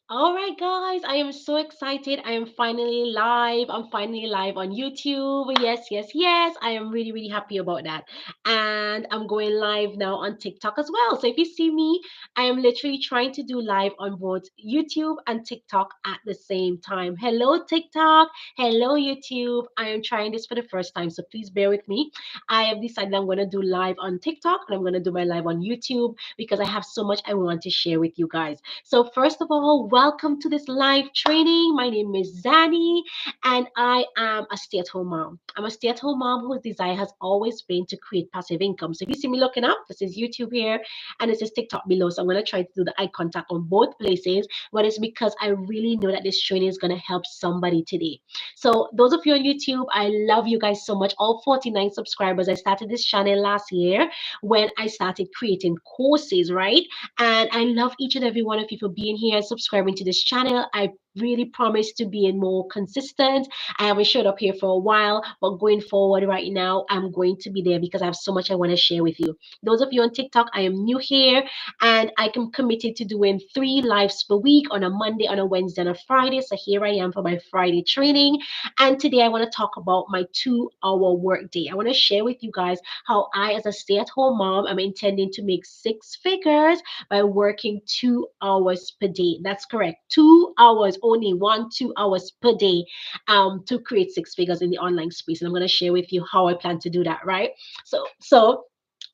All right, guys, I am so excited. I am finally live. I'm finally live on YouTube. Yes, yes, yes. I am really, really happy about that. And I'm going live now on TikTok as well. So if you see me, I am literally trying to do live on both YouTube and TikTok at the same time. Hello, TikTok. Hello, YouTube. I am trying this for the first time. So please bear with me. I have decided I'm going to do live on TikTok and I'm going to do my live on YouTube because I have so much I want to share with you guys. So, first of all, welcome to this live training. My name is Zani, and I am a stay at home mom. I'm a stay at home mom whose desire has always been to create passive income. So, if you see me looking up, this is YouTube here, and this is TikTok below. So, I'm going to try to do the eye contact on both places, but it's because I really know that this training is going to help somebody today. So, those of you on YouTube, I love you guys so much. All 49 subscribers. I started this channel last year when I started creating courses, right? And I love each and every one of you for being here and subscribing to this channel. I really promise to be more consistent. I haven't showed up here for a while, but going forward right now, I'm going to be there because I have so much I want to share with you. Those of you on TikTok, I am new here and I am committed to doing 3 lives per week on a Monday, on a Wednesday, and a Friday. So here I am for my Friday training. And today I want to talk about my 2 hour work day. I want to share with you guys how I, as a stay at home mom, am intending to make 6 figures by working 2 hours per day. That's correct. 2 hours, only 2 hours per day to create 6 figures in the online space. And I'm going to share with you how I plan to do that, right? So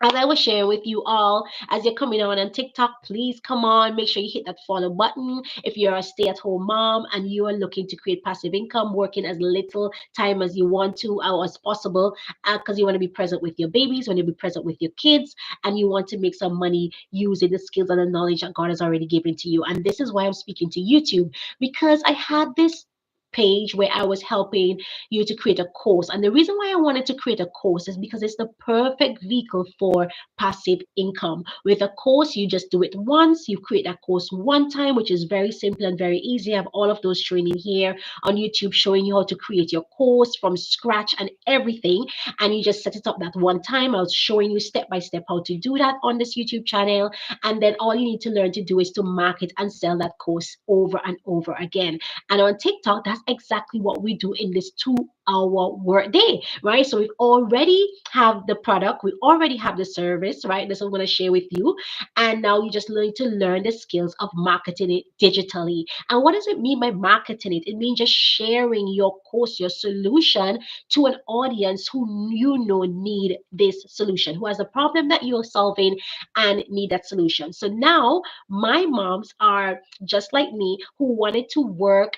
as I was sharing with you all, as you're coming on TikTok, please come on, make sure you hit that follow button. If you're a stay at home mom and you are looking to create passive income, working as little time as you want to or as possible, because you want to be present with your babies, you want to be present with your kids, and you want to make some money using the skills and the knowledge that God has already given to you. And this is why I'm speaking to YouTube, because I had this page where I was helping you to create a course. And the reason why I wanted to create a course is because it's the perfect vehicle for passive income. With a course, you just do it once, you create that course one time, which is very simple and very easy. I have all of those training here on YouTube showing you how to create your course from scratch and everything. And you just set it up that one time. I was showing you step by step how to do that on this YouTube channel. And then all you need to learn to do is to market and sell that course over and over again. And on TikTok, that's exactly what we do in this 2 hour work day, right? So we already have the product, we already have the service, right? This I'm going to share with you. And now you just need to learn the skills of marketing it digitally. And what does it mean by marketing it? It means just sharing your course, your solution to an audience who you know need this solution, who has a problem that you're solving and need that solution. So now my moms are just like me who wanted to work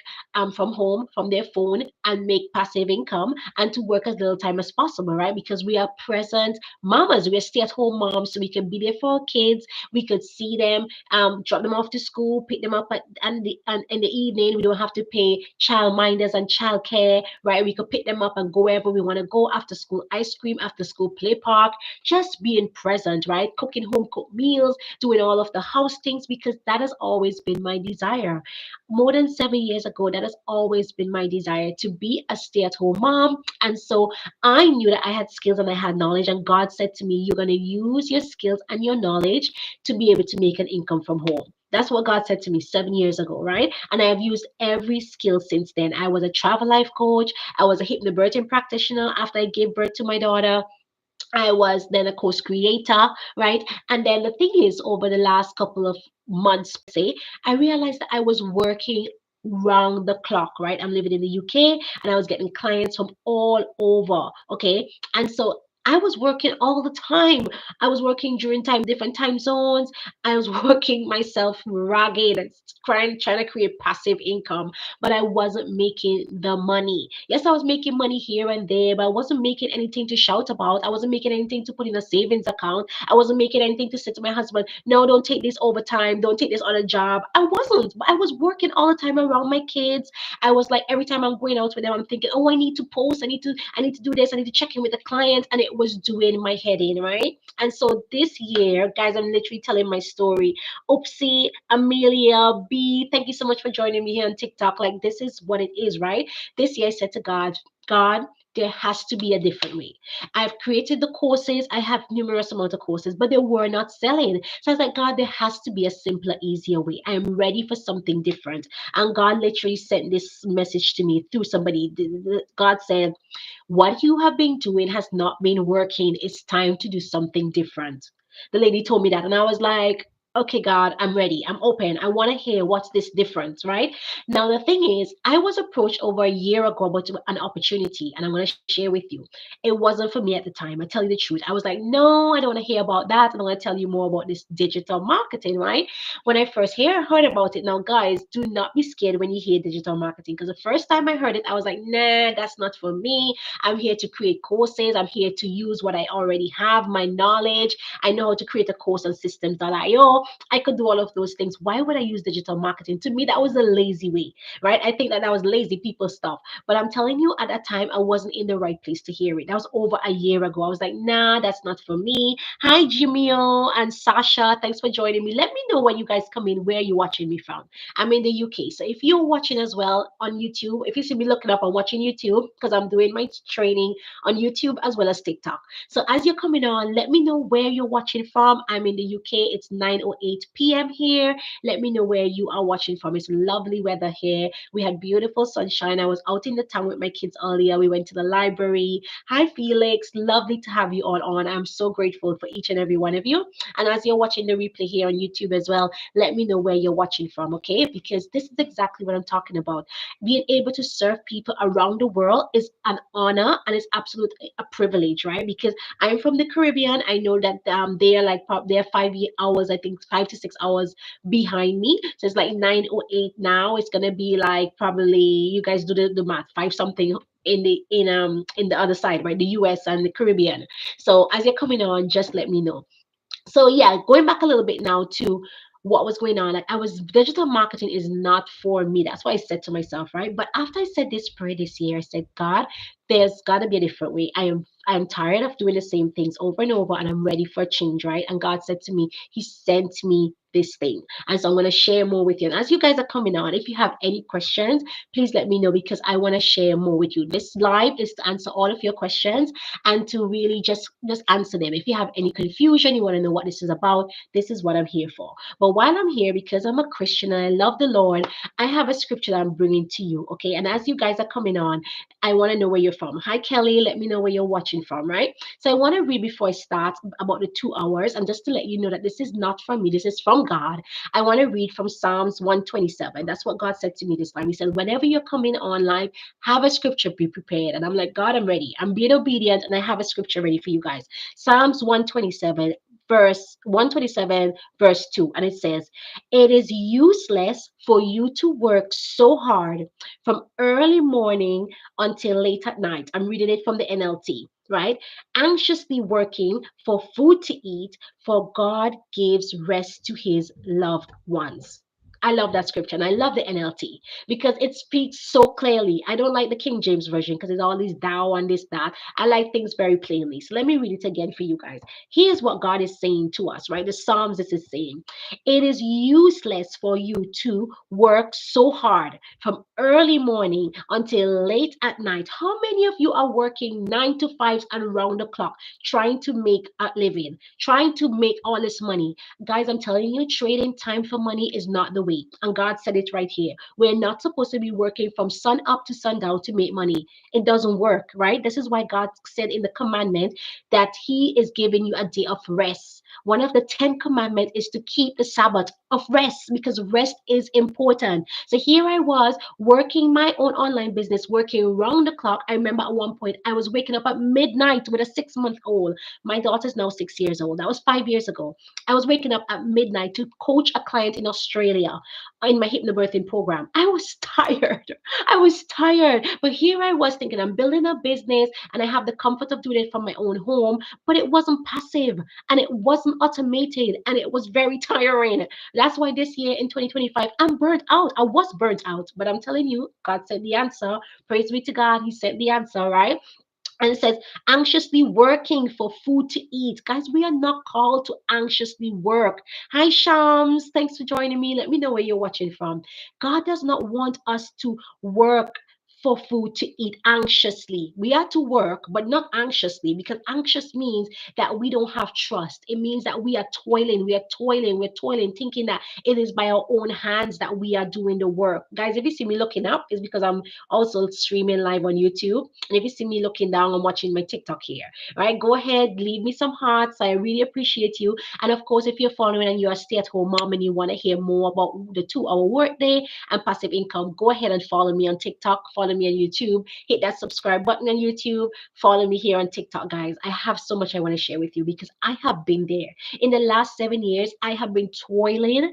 from home, from their phone, and make passive income and to work as little time as possible, right? Because we are present mamas, we're stay at home moms, so we can be there for our kids. We could see them, drop them off to school, pick them up and in the evening. We don't have to pay child minders and child care, right? We could pick them up and go wherever we want to go, after school ice cream, after school play park, just being present, right? Cooking home cooked meals, doing all of the house things, because that has always been my desire. More than 7 years ago, that has always been my desire to be a stay at home mom. And so I knew that I had skills and I had knowledge. And God said to me, you're going to use your skills and your knowledge to be able to make an income from home. That's what God said to me 7 years ago, right? And I have used every skill since then. I was a travel life coach. I was a hypnobirthing practitioner after I gave birth to my daughter. I was then a course creator, right? And then the thing is, over the last couple of months, say, I realized that I was working round the clock, right? I'm living in the UK and I was getting clients from all over, okay? And so I was working all the time. I was working during different time zones. I was working myself ragged and trying to create passive income, but I wasn't making the money. Yes, I was making money here and there, but I wasn't making anything to shout about. I wasn't making anything to put in a savings account. I wasn't making anything to say to my husband, no, don't take this overtime, don't take this on a job. I wasn't, but I was working all the time around my kids. I was like, every time I'm going out with them, I'm thinking, oh, I need to post, I need to do this, I need to check in with the client, and it was doing my head in, right? And so this year, guys, I'm literally telling my story. Oopsie, Amelia, B, thank you so much for joining me here on TikTok. Like, this is what it is, right? This year I said to God, God, there has to be a different way. I've created the courses. I have numerous amount of courses, but they were not selling. So I was like, God, there has to be a simpler, easier way. I am ready for something different. And God literally sent this message to me through somebody. God said, what you have been doing has not been working. It's time to do something different. The lady told me that, and I was like, okay, God, I'm ready. I'm open. I want to hear what's this difference, right? Now, the thing is, I was approached over a year ago about an opportunity, and I'm going to share with you. It wasn't for me at the time. I tell you the truth. I was like, no, I don't want to hear about that. And I'm going to tell you more about this digital marketing, right? When I first heard about it, now, guys, do not be scared when you hear digital marketing, because the first time I heard it, I was like, nah, that's not for me. I'm here to create courses. I'm here to use what I already have, my knowledge. I know how to create a course on systems.io. I could do all of those things. Why would I use digital marketing? To me, that was a lazy way, right? I think that that was lazy people stuff. But I'm telling you, at that time, I wasn't in the right place to hear it. That was over a year ago. I was like, nah, that's not for me. Hi, Jimio and Sasha. Thanks for joining me. Let me know when you guys come in, where you're watching me from. I'm in the UK. So if you're watching as well on YouTube, if you see me looking up, I'm watching YouTube because I'm doing my training on YouTube as well as TikTok. So as you're coming on, let me know where you're watching from. I'm in the UK. It's 9:08 p.m. here. Let me know where you are watching from. It's lovely weather here. We had beautiful sunshine. I was out in the town with my kids earlier. We went to the library. Hi, Felix. Lovely to have you all on. I'm so grateful for each and every one of you. And as you're watching the replay here on YouTube as well, let me know where you're watching from, okay? Because this is exactly what I'm talking about. Being able to serve people around the world is an honor and it's absolutely a privilege, right? Because I'm from the Caribbean. I know that they are like they're 5 hours, I think 5 to 6 hours behind me. So it's like 9:08 now. It's gonna be like probably you guys do the math, five something in the other side, right? The US and the Caribbean. So as you're coming on, just let me know. So yeah, going back a little bit now to what was going on, like I was digital marketing is not for me. That's what I said to myself, right? But after I said this prayer this year, I said, God, there's got to be a different way. I'm tired of doing the same things over and over, and I'm ready for a change, right? And God said to me, He sent me this thing, and so I'm going to share more with you. And as you guys are coming on, if you have any questions, please let me know because I want to share more with you. This live is to answer all of your questions and to really just answer them. If you have any confusion, you want to know what this is about, this is what I'm here for. But while I'm here, because I'm a Christian and I love the Lord, I have a scripture that I'm bringing to you, okay? And as you guys are coming on, I want to know where you're from. Hi, Kelly. Let me know where you're watching from, right? So I want to read before I start about the 2 hours, and just to let you know that this is not from me, this is from God. I want to read from Psalms 127. That's what God said to me this time. He said, whenever you're coming on live, have a scripture be prepared. And I'm like, God, I'm ready. I'm being obedient, and I have a scripture ready for you guys. Psalms 127, verse 2. And it says, it is useless for you to work so hard from early morning until late at night. I'm reading it from the NLT, right? Anxiously working for food to eat, for God gives rest to his loved ones. I love that scripture and I love the NLT because it speaks so clearly. I don't like the King James Version because it's all these thou and this, that. I like things very plainly. So let me read it again for you guys. Here's what God is saying to us, right? The Psalms this is saying. It is useless for you to work so hard from early morning until late at night. How many of you are working 9 to 5 and around the clock trying to make a living, trying to make all this money? Guys, I'm telling you, trading time for money is not the way. And God said it right here. We're not supposed to be working from sun up to sundown to make money. It doesn't work, right? This is why God said in the commandment that He is giving you a day of rest. One of the 10 commandments is to keep the Sabbath of rest because rest is important. So here I was working my own online business, working round the clock. I remember at one point I was waking up at midnight with a 6 month old. My daughter's now 6 years old. That was 5 years ago. I was waking up at midnight to coach a client in Australia in my hypnobirthing program. I was tired. I was tired. But here I was thinking I'm building a business and I have the comfort of doing it from my own home, but it wasn't passive and it wasn't automated and it was very tiring. That's why this year in 2025, I'm burnt out. I was burnt out, but I'm telling you, God sent the answer. Praise be to God. He sent the answer, right? And it says, anxiously working for food to eat. Guys, we are not called to anxiously work. Hi, Shams. Thanks for joining me. Let me know where you're watching from. God does not want us to work for food to eat anxiously. We are to work, but not anxiously, because anxious means that we don't have trust. It means that we are toiling, we're toiling, thinking that it is by our own hands that we are doing the work. Guys, if you see me looking up, it's because I'm also streaming live on YouTube. And if you see me looking down, I'm watching my TikTok here. All right, go ahead, leave me some hearts. I really appreciate you. And of course, if you're following and you're a stay-at-home mom and you want to hear more about the 2 hour workday and passive income, go ahead and follow me on TikTok, follow me on YouTube, hit that subscribe button on YouTube, follow me here on TikTok, guys. I have so much I want to share with you because I have been there. In the last 7 years, I have been toiling.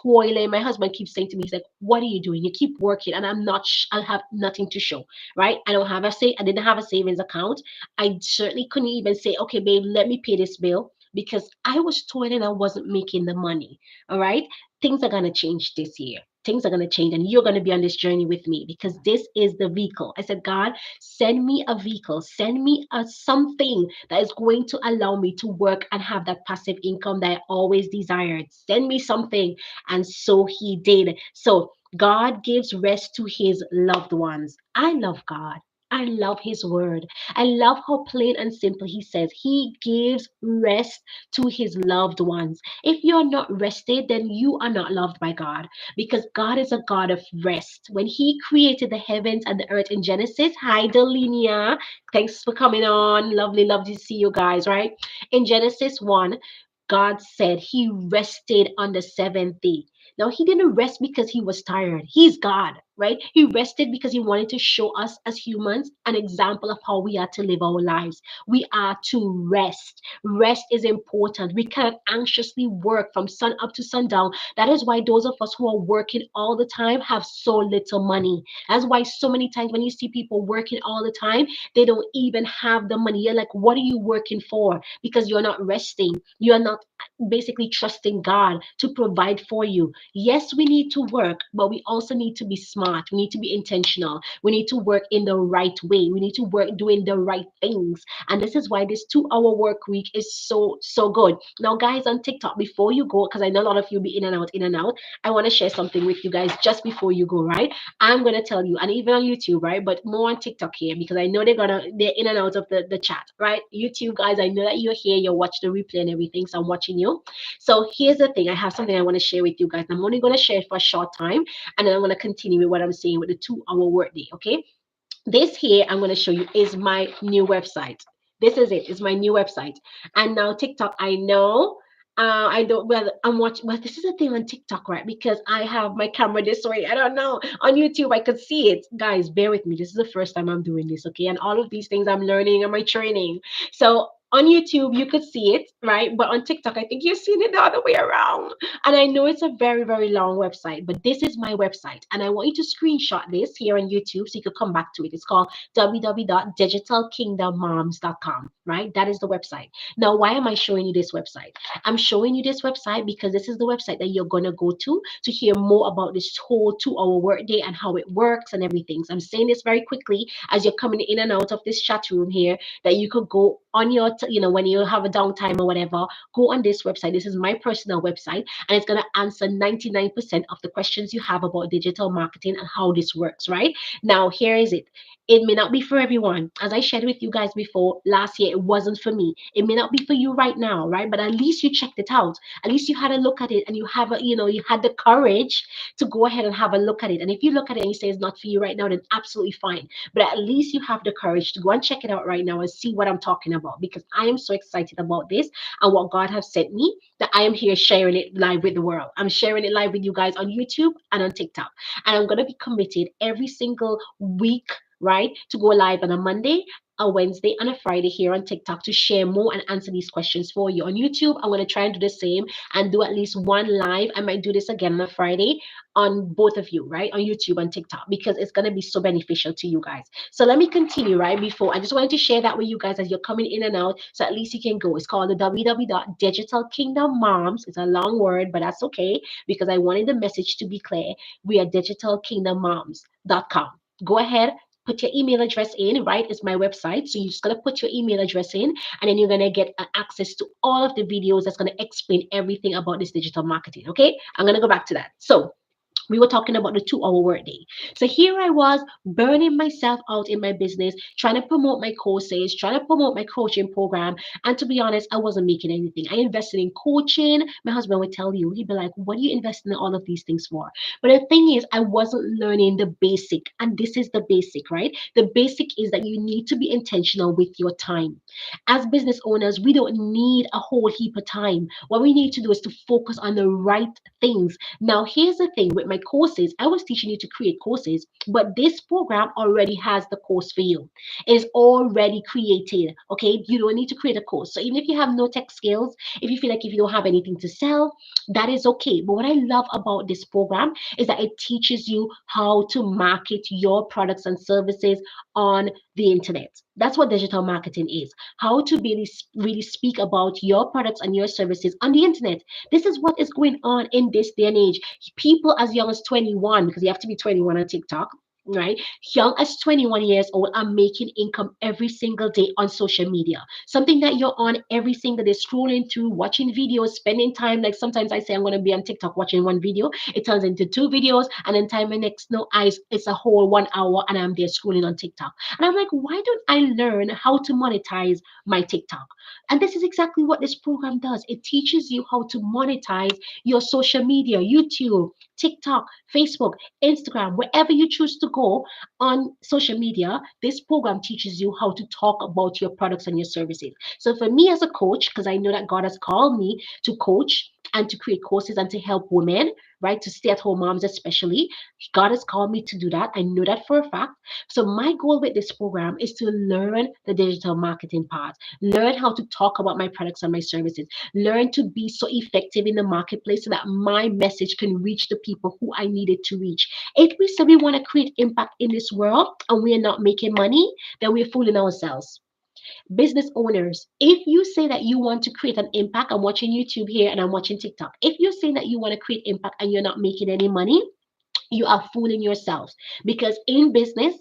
My husband keeps saying to me, he's like, "What are you doing? You keep working, and I'm not. I have nothing to show, right? I don't have a say. I didn't have a savings account. I certainly couldn't even say, okay, babe, let me pay this bill." Because I was toiling, I wasn't making the money. All right. Things are going to change this year. Things are going to change, and you're going to be on this journey with me because this is the vehicle. I said, God, send me a vehicle, send me a something that is going to allow me to work and have that passive income that I always desired. Send me something. And so he did. So God gives rest to his loved ones. I love God. I love his word. I love how plain and simple he says he gives rest to his loved ones. If you're not rested, then you are not loved by God because God is a God of rest. When he created the heavens and the earth in Genesis, hi Delinia, thanks for coming on. Lovely, lovely to see you guys, right? In Genesis 1, God said he rested on the seventh day. Now, he didn't rest because he was tired. He's God, right? He rested because he wanted to show us as humans an example of how we are to live our lives. We are to rest. Rest is important. We cannot anxiously work from sun up to sundown. That is why those of us who are working all the time have so little money. That's why so many times when you see people working all the time, they don't even have the money. You're like, what are you working for? Because you're not resting. You're not basically trusting God to provide for you. Yes, we need to work, but we also need to be smart. We need to be intentional. We need to work in the right way. We need to work doing the right things. And this is why this 2 hour work week is so, so good. Now, guys, on TikTok, before you go, because I know a lot of you be in and out, in and out, I want to share something with you guys just before you go, right? I'm going to tell you, and even on YouTube, right? But more on TikTok here, because I know they're in and out of the chat, right? YouTube, guys, I know that you're here, you watch the replay and everything, so I'm watching you. So here's the thing. I have something I want to share with you guys. I'm only going to share it for a short time, and then I'm going to continue with what I'm saying with the 2 hour workday. Okay. This here I'm going to show you is my new website. This is it. It's my new website. And now TikTok, I know. I don't. Well, I'm watching. Well, this is a thing on TikTok, right? Because I have my camera this way. I don't know. On YouTube, I could see it. Guys, bear with me. This is the first time I'm doing this, okay? And all of these things I'm learning and my training. So on YouTube, you could see it, right? But on TikTok, I think you've seen it the other way around. And I know it's a very, very long website, but this is my website. And I want you to screenshot this here on YouTube so you could come back to it. It's called www.digitalkingdommoms.com, right? That is the website. Now, why am I showing you this website? I'm showing you this website because this is the website that you're going to go to hear more about this whole 2 hour workday and how it works and everything. So I'm saying this very quickly as you're coming in and out of this chat room here that you could go on your, when you have a downtime or whatever, go on this website. This is my personal website, and it's going to answer 99% of the questions you have about digital marketing and how this works, right? Now, here is it. It may not be for everyone. As I shared with you guys before, last year, it wasn't for me. It may not be for you right now, right? But at least you checked it out. At least you had a look at it and you have you had the courage to go ahead and have a look at it. And if you look at it and you say it's not for you right now, then absolutely fine. But at least you have the courage to go and check it out right now and see what I'm talking about, because I am so excited about this and what God has sent me that I am here sharing it live with the world. I'm sharing it live with you guys on YouTube and on TikTok. And I'm going to be committed every single week, right, to go live on a Monday, a Wednesday, and a Friday here on TikTok to share more and answer these questions for you. On YouTube, I'm going to try and do the same and do at least one live. I might do this again on a Friday on both of you, right, on YouTube and TikTok, because it's going to be so beneficial to you guys. So let me continue, right, before I just wanted to share that with you guys as you're coming in and out, so at least you can go. It's called the www.digitalkingdommoms. It's a long word, but that's okay because I wanted the message to be clear. We are digitalkingdommoms.com. Go ahead, put your email address in, right? It's my website. So you're just going to put your email address in, and then you're going to get access to all of the videos that's going to explain everything about this digital marketing. Okay. I'm going to go back to that. So We were talking about the 2 hour workday. So here I was burning myself out in my business, trying to promote my courses, trying to promote my coaching program. And to be honest, I wasn't making anything. I invested in coaching. My husband would tell you, he'd be like, what are you investing in all of these things for? But the thing is, I wasn't learning the basic. And this is the basic, right? The basic is that you need to be intentional with your time. As business owners, we don't need a whole heap of time. What we need to do is to focus on the right things. Now, here's the thing with my courses, I was teaching you to create courses, but this program already has the course for you. It is already created. Okay. You don't need to create a course. So even if you have no tech skills, if you feel like if you don't have anything to sell, that is okay. But what I love about this program is that it teaches you how to market your products and services on the internet. That's what digital marketing is. How to really speak about your products and your services on the internet. This is what is going on in this day and age. People as young as 21, because you have to be 21 on TikTok, right? Young as 21 years old are making income every single day on social media. Something that you're on every single day, scrolling through, watching videos, spending time. Like sometimes I say I'm going to be on TikTok watching one video, it turns into two videos, and then time my next no eyes, it's a whole 1 hour, and I'm there scrolling on TikTok. And I'm like, why don't I learn how to monetize my TikTok? And this is exactly what this program does. It teaches you how to monetize your social media, YouTube, TikTok, Facebook, Instagram, wherever you choose to go on social media. This program teaches you how to talk about your products and your services. So for me as a coach, because I know that God has called me to coach and to create courses and to help women, right, to stay at home moms especially, God has called me to do that. I know that for a fact. So my goal with this program is to learn the digital marketing part, learn how to talk about my products and my services, learn to be so effective in the marketplace so that my message can reach the people who I need it to reach. If we say we want to create impact in this world and we are not making money, then we're fooling ourselves. Business owners, if you say that you want to create an impact, I'm watching YouTube here and I'm watching TikTok. If you're saying that you want to create impact and you're not making any money, you are fooling yourselves, because in business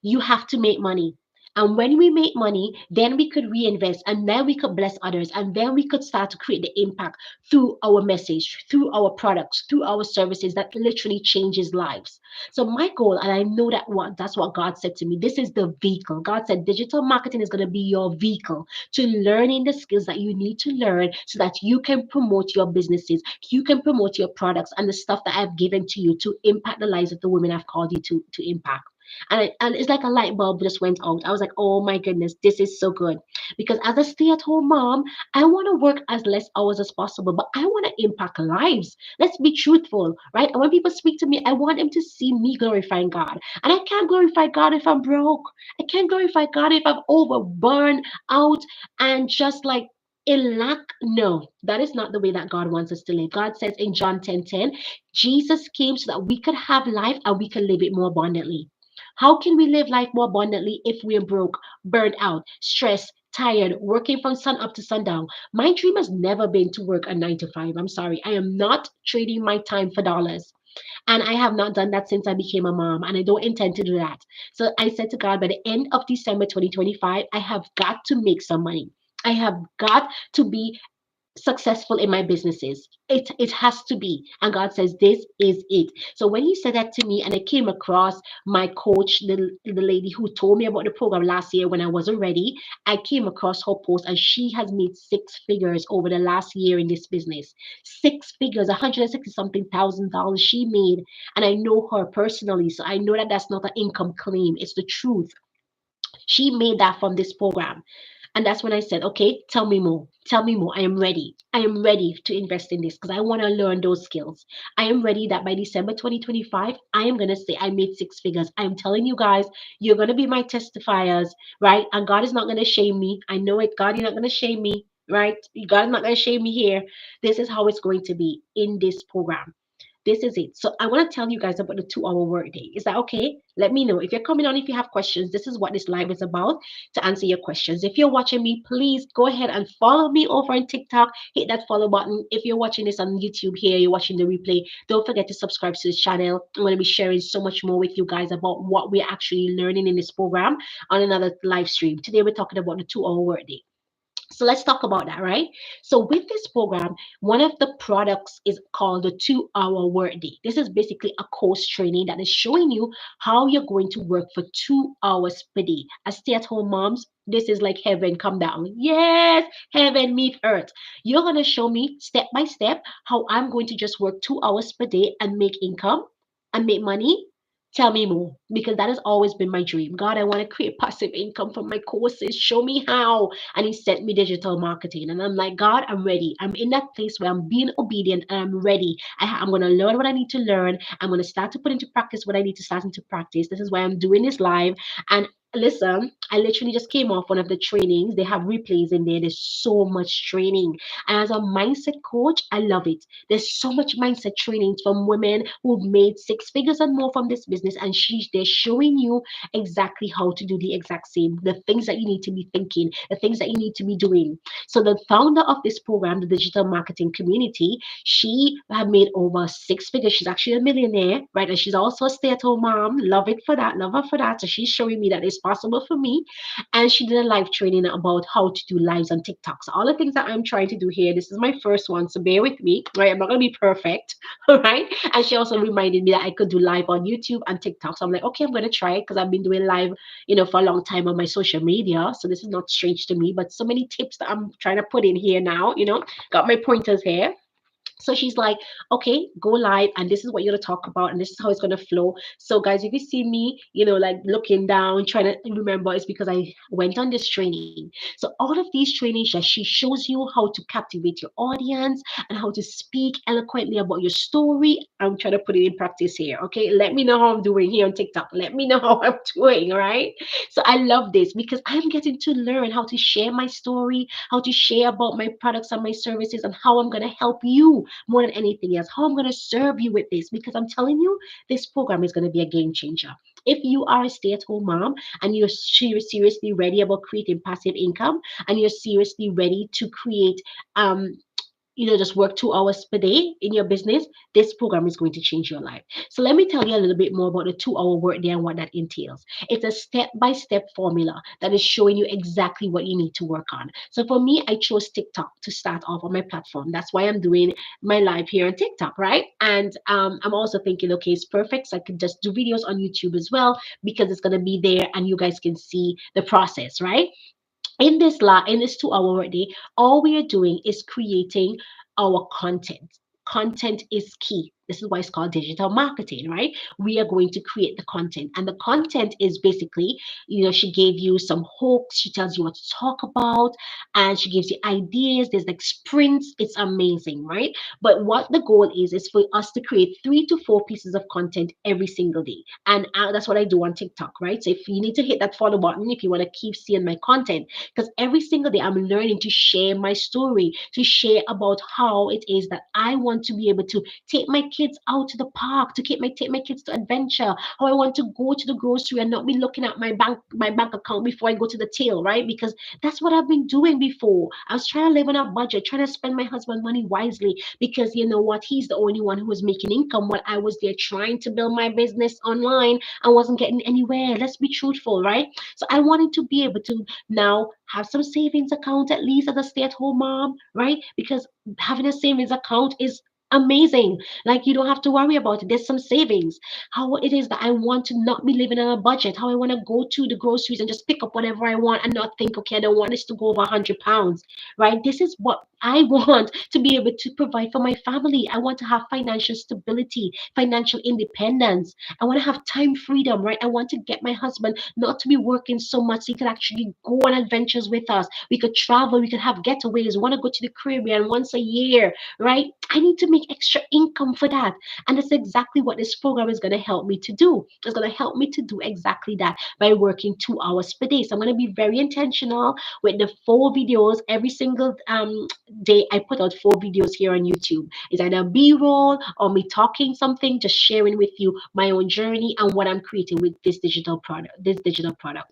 you have to make money, and when we make money then we could reinvest, and then we could bless others, and then we could start to create the impact through our message, through our products, through our services that literally changes lives. So my goal, and I know that that's what God said to me, this is the vehicle. God said digital marketing is going to be your vehicle to learning the skills that you need to learn so that you can promote your businesses, you can promote your products and the stuff that I've given to you to impact the lives of the women I've called you to impact. And it's like a light bulb just went out. I was like, oh my goodness, this is so good. Because as a stay-at-home mom, I want to work as less hours as possible, but I want to impact lives. Let's be truthful, right? And when people speak to me, I want them to see me glorifying God. And I can't glorify God if I'm broke. I can't glorify God if I'm overburned out and just like in lack. No, that is not the way that God wants us to live. God says in John 10:10, Jesus came so that we could have life and we can live it more abundantly. How can we live life more abundantly if we're broke, burned out, stressed, tired, working from sun up to sundown? My dream has never been to work a 9 to 5. I'm sorry. I am not trading my time for dollars. And I have not done that since I became a mom, and I don't intend to do that. So I said to God, by the end of December 2025, I have got to make some money. I have got to be successful in my businesses. It has to be. And God says, this is it. So when he said that to me, and I came across my coach, the lady who told me about the program last year when I wasn't ready, I came across her post, and she has made six figures over the last year in this business. Six figures, 160 something thousand dollars she made. And I know her personally. So I know that that's not an income claim. It's the truth. She made that from this program. And that's when I said, okay, tell me more. Tell me more. I am ready. I am ready to invest in this because I want to learn those skills. I am ready that by December 2025, I am going to say I made six figures. I'm telling you guys, you're going to be my testifiers, right? And God is not going to shame me. I know it. God, you're not going to shame me, right? God is not going to shame me here. This is how it's going to be in this program. This is it. So I want to tell you guys about the 2 hour workday. Is that okay? Let me know. If you're coming on, if you have questions, this is what this live is about, to answer your questions. If you're watching me, please go ahead and follow me over on TikTok. Hit that follow button. If you're watching this on YouTube here, you're watching the replay, don't forget to subscribe to this channel. I'm going to be sharing so much more with you guys about what we're actually learning in this program on another live stream. Today, we're talking about the 2 hour workday. So let's talk about that, right? So with this program, one of the products is called the 2 hour workday. This is basically a course training that is showing you how you're going to work for 2 hours per day. As stay-at-home moms, this is like heaven come down. Yes, heaven meet earth. You're gonna show me step by step how I'm going to just work 2 hours per day and make income and make money. Tell me more, because that has always been my dream. God, I want to create passive income from my courses. Show me how. And he sent me digital marketing. And I'm like, God, I'm ready. I'm in that place where I'm being obedient and I'm ready. I'm going to learn what I need to learn. I'm going to start to put into practice what I need to start into practice. This is why I'm doing this live. And listen, I literally just came off one of the trainings. They have replays in there. There's so much training. And as a mindset coach, I love it. There's so much mindset trainings from women who've made six figures and more from this business. And they're showing you exactly how to do the exact same, the things that you need to be thinking, the things that you need to be doing. So the founder of this program, the digital marketing community, she had made over six figures. She's actually a millionaire, right? And she's also a stay-at-home mom. Love it for that. Love her for that. So she's showing me that it's possible for me. And she did a live training about how to do lives on TikTok. So all the things that I'm trying to do here, this is my first one. So bear with me, right? I'm not gonna be perfect, all right? And she also reminded me that I could do live on YouTube and TikTok. So I'm like, okay, I'm gonna try it because I've been doing live, for a long time on my social media. So this is not strange to me, but so many tips that I'm trying to put in here now, got my pointers here. So she's like, okay, go live, and this is what you're gonna talk about, and this is how it's gonna flow. So, guys, if you see me, like looking down, trying to remember, it's because I went on this training. So, all of these trainings, she shows you how to captivate your audience and how to speak eloquently about your story. I'm trying to put it in practice here. Okay, let me know how I'm doing here on TikTok. Let me know how I'm doing. All right. So, I love this because I'm getting to learn how to share my story, how to share about my products and my services, and how I'm gonna help you more than anything else, how I'm going to serve you with this, because I'm telling you, this program is going to be a game changer. If you are a stay at home mom and you're seriously ready about creating passive income, and you're seriously ready to create just work 2 hours per day in your business, this program is going to change your life. So let me tell you a little bit more about the 2 hour workday and what that entails. It's a step-by-step formula that is showing you exactly what you need to work on. So for me, I chose TikTok to start off on my platform. That's why I'm doing my live here on TikTok, right? And I'm also thinking, okay, it's perfect. So I could just do videos on YouTube as well, because it's going to be there and you guys can see the process, right? In this 2 hour workday, all we are doing is creating our content. Content is key. This is why it's called digital marketing, right? We are going to create the content, and the content is basically, she gave you some hooks, she tells you what to talk about, and she gives you ideas. There's like sprints. It's amazing, right? But what the goal is for us to create 3 to 4 pieces of content every single day, and that's what I do on TikTok, right? So if you need to hit that follow button, if you want to keep seeing my content, because every single day I'm learning to share my story, to share about how it is that I want to be able to take my kids out to the park, to take my kids to adventure, how I want to go to the grocery and not be looking at my bank account before I go to the till, right? Because that's what I've been doing before. I was trying to live on a budget, trying to spend my husband's money wisely, because you know what? He's the only one who was making income while I was there trying to build my business online and wasn't getting anywhere. Let's be truthful, right? So I wanted to be able to now have some savings account, at least as a stay-at-home mom, right? Because having a savings account is amazing. Like, you don't have to worry about it. There's some savings. How it is that I want to not be living on a budget, how I want to go to the groceries and just pick up whatever I want and not think, okay, I don't want this to go over 100 pounds, right? This is what I want to be able to provide for my family. I want to have financial stability, financial independence. I want to have time freedom, right? I want to get my husband not to be working so much so he could actually go on adventures with us. We could travel, we could have getaways, want to go to the Caribbean once a year, right? I need to make extra income for that. And that's exactly what this program is going to help me to do. It's going to help me to do exactly that by working 2 hours per day. So I'm going to be very intentional with the 4 videos every single day. I put out 4 videos here on YouTube. It's either B-roll or me talking something, just sharing with you my own journey and what I'm creating with this digital product.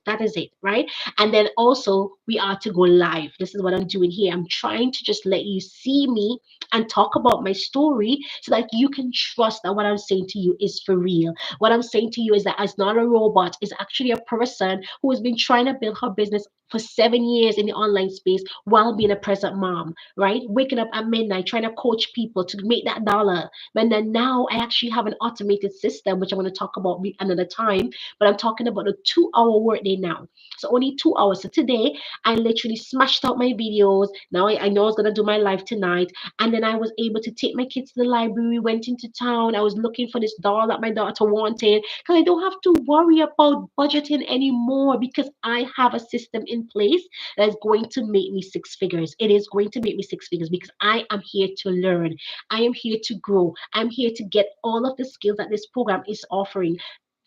That is it, right? And then also we are to go live. This is what I'm doing here. I'm trying to just let you see me and talk about my story so that you can trust that what I'm saying to you is for real. What I'm saying to you is that it's not a robot, it's actually a person who has been trying to build her business for 7 years in the online space while being a present mom, right? Waking up at midnight, trying to coach people to make that dollar. But then now I actually have an automated system, which I'm going to talk about another time. But I'm talking about a 2 hour workday now. So only 2 hours. So today I literally smashed out my videos. Now I know I was going to do my live tonight. And then I was able to take my kids to the library, went into town. I was looking for this doll that my daughter wanted because I don't have to worry about budgeting anymore because I have a system in place that is going to make me six figures. It is going to make me six figures because I am here to learn. I am here to grow. I'm here to get all of the skills that this program is offering.